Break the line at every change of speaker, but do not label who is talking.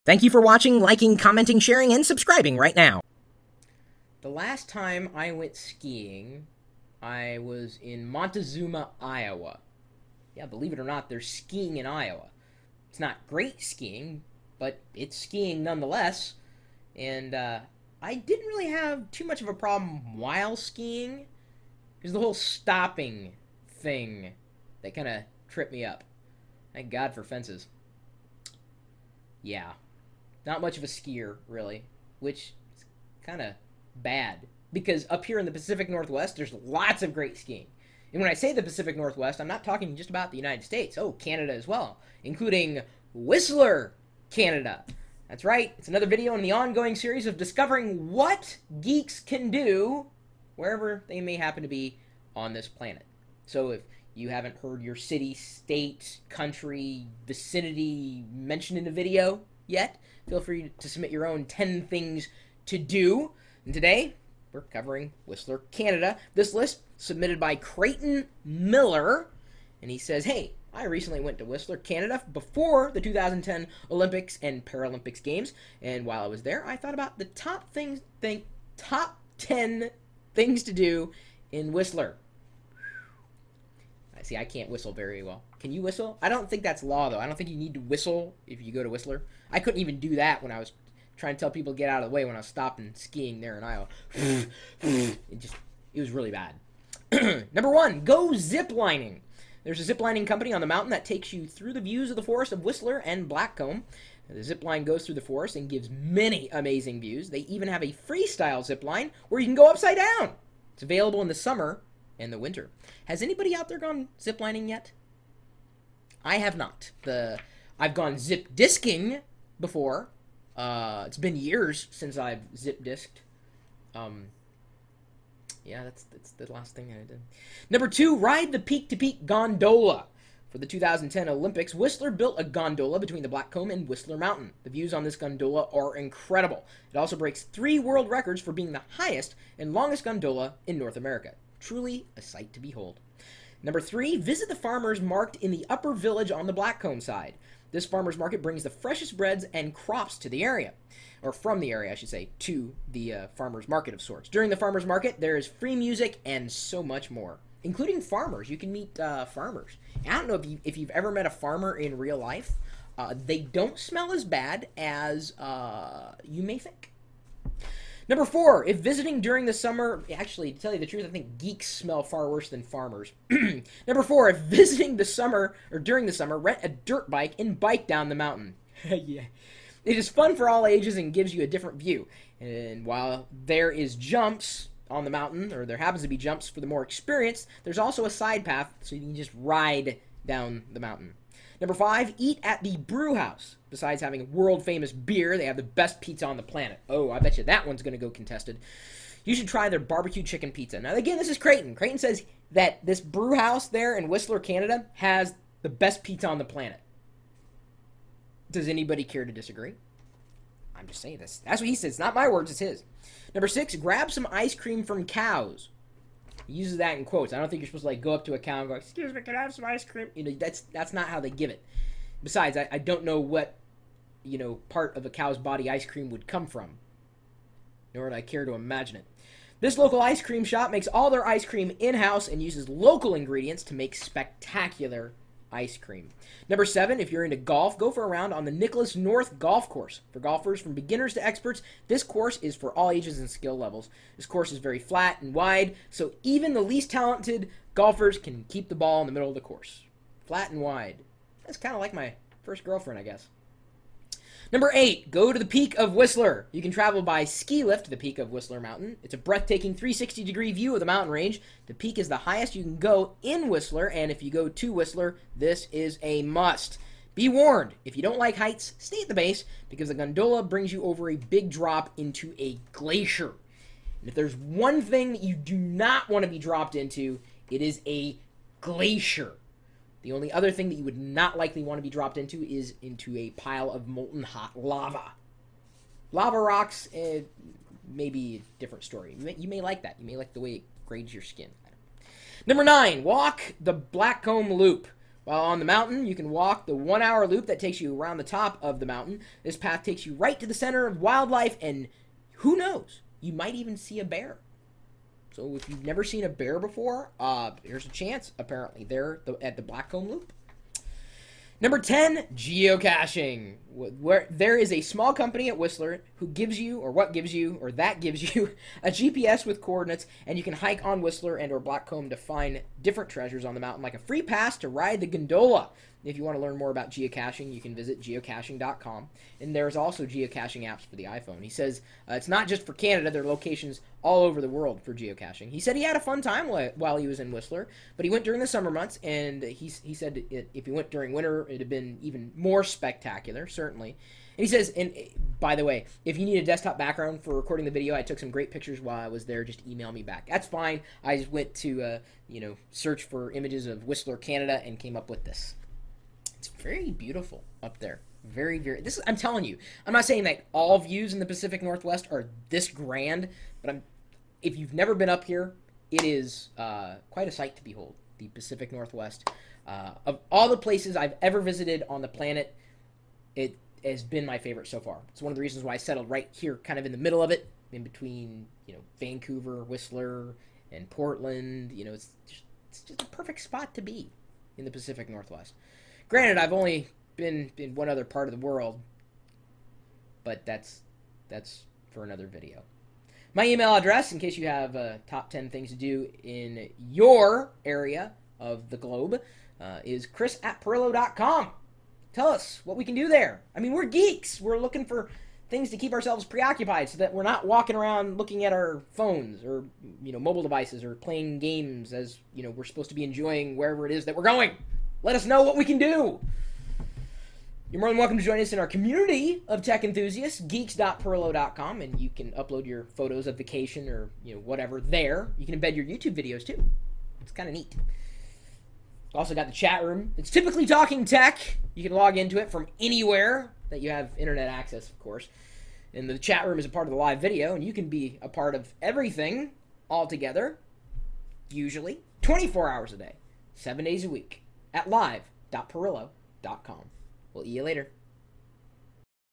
Thank you for watching, liking, commenting, sharing, and subscribing right now. The last time I went skiing, I was in Montezuma, Iowa. Yeah, believe it or not, there's skiing in Iowa. It's not great skiing, but it's skiing nonetheless. And I didn't really have too much of a problem while skiing. Because the whole stopping thing that kind of tripped me up. Thank God for fences. Yeah. Not much of a skier, really. Which is kind of bad. Because up here in the Pacific Northwest, there's lots of great skiing. And when I say the Pacific Northwest, I'm not talking just about the United States. Oh, Canada as well. Including Whistler, Canada. That's right. It's another video in the ongoing series of discovering what geeks can do wherever they may happen to be on this planet. So if you haven't heard your city, state, country, vicinity mentioned in a video yet, feel free to submit your own 10 things to do. And today, we're covering Whistler, Canada. This list submitted by Creighton Miller. And he says, hey, I recently went to Whistler, Canada before the 2010 Olympics and Paralympics Games. And while I was there, I thought about the top 10 things to do in Whistler. See, I can't whistle very well. Can you whistle? I don't think that's law, though. I don't think you need to whistle if you go to Whistler. I couldn't even do that when I was trying to tell people to get out of the way when I was stopping skiing there in Iowa. It was really bad. Number 1, go ziplining. There's a ziplining company on the mountain that takes you through the views of the forest of Whistler and Blackcomb. The zipline goes through the forest and gives many amazing views. They even have a freestyle zipline where you can go upside down. It's available in the summer and the winter. Has anybody out there gone ziplining yet? I have not. I've gone zip disking before. It's been years since I've zip disked. Yeah, that's the last thing I did. Number 2, ride the peak-to-peak gondola. For the 2010 Olympics, Whistler built a gondola between the Blackcomb and Whistler Mountain. The views on this gondola are incredible. It also breaks 3 world records for being the highest and longest gondola in North America. Truly a sight to behold. Number 3, visit the farmers market in the upper village on the Blackcomb side. This farmers market brings the freshest breads and crops to the area. Or from the area, I should say, to the farmers market of sorts. During the farmers market, there is free music and so much more. Including farmers. You can meet farmers. I don't know if you've ever met a farmer in real life. They don't smell as bad as you may think. Number 4, if visiting during the summer, actually, to tell you the truth, I think geeks smell far worse than farmers. Number 4, if visiting the summer, or during the summer, rent a dirt bike and bike down the mountain. Yeah. It is fun for all ages and gives you a different view. And while there is jumps on the mountain, or there happens to be jumps for the more experienced, there's also a side path so you can just ride down the mountain. Number 5, eat at the Brew House. Besides having world-famous beer, they have the best pizza on the planet. Oh, I bet you that one's going to go contested. You should try their barbecue chicken pizza. Now, again, this is Creighton. Creighton says that this Brew House there in Whistler, Canada, has the best pizza on the planet. Does anybody care to disagree? I'm just saying this. That's what he says. It's not my words, it's his. Number 6, grab some ice cream from cows. He uses that in quotes. I don't think you're supposed to go up to a cow and go, excuse me, can I have some ice cream? That's not how they give it. Besides, I don't know what, part of a cow's body ice cream would come from. Nor would I care to imagine it. This local ice cream shop makes all their ice cream in-house and uses local ingredients to make spectacular ice cream. Number 7, if you're into golf, go for a round on the Nicholas North Golf Course. For golfers from beginners to experts, this course is for all ages and skill levels. This course is very flat and wide, so even the least talented golfers can keep the ball in the middle of the course. Flat and wide. That's kind of like my first girlfriend, I guess. Number 8, go to the peak of Whistler. You can travel by ski lift to the peak of Whistler Mountain. It's a breathtaking 360-degree view of the mountain range. The peak is the highest you can go in Whistler, and if you go to Whistler, this is a must. Be warned, if you don't like heights, stay at the base, because the gondola brings you over a big drop into a glacier. And if there's one thing that you do not want to be dropped into, it is a glacier. The only other thing that you would not likely want to be dropped into is into a pile of molten hot lava. Lava rocks, may be a different story. You may like that. You may like the way it grades your skin. Number 9, walk the Blackcomb Loop. While on the mountain, you can walk the 1-hour loop that takes you around the top of the mountain. This path takes you right to the center of wildlife, and who knows, you might even see a bear. So if you've never seen a bear before, there's a chance, apparently, there at the Blackcomb Loop. Number 10, geocaching. Where there is a small company at Whistler who gives you, or gives you, a GPS with coordinates, and you can hike on Whistler and or Blackcomb to find different treasures on the mountain, like a free pass to ride the gondola. If you want to learn more about geocaching, you can visit geocaching.com. And there's also geocaching apps for the iPhone. He says it's not just for Canada. There are locations all over the world for geocaching. He said he had a fun time while he was in Whistler, but he went during the summer months, and he said if he went during winter, it would have been even more spectacular, certainly. And he says, and by the way, if you need a desktop background for recording the video, I took some great pictures while I was there. Just email me back. That's fine. I just went to, search for images of Whistler, Canada, and came up with this. It's very beautiful up there. Very, very. I'm telling you, I'm not saying that all views in the Pacific Northwest are this grand, but if you've never been up here, it is quite a sight to behold. The Pacific Northwest. Of all the places I've ever visited on the planet, it has been my favorite so far. It's one of the reasons why I settled right here, kind of in the middle of it, in between, Vancouver, Whistler, and Portland. It's just a perfect spot to be in the Pacific Northwest. Granted, I've only been in one other part of the world, but that's for another video. My email address, in case you have top 10 things to do in your area of the globe, is chris@pirillo.com. Tell us what we can do there. I mean, we're geeks. We're looking for things to keep ourselves preoccupied so that we're not walking around looking at our phones or, mobile devices or playing games as, we're supposed to be enjoying wherever it is that we're going. Let us know what we can do. You're more than welcome to join us in our community of tech enthusiasts, geeks.pirillo.com, and you can upload your photos of vacation or, whatever there. You can embed your YouTube videos, too. It's kind of neat. Also got the chat room. It's typically talking tech. You can log into it from anywhere that you have internet access, of course. And the chat room is a part of the live video, and you can be a part of everything all together, usually 24 hours a day, 7 days a week, at live.pirillo.com. We'll see you later.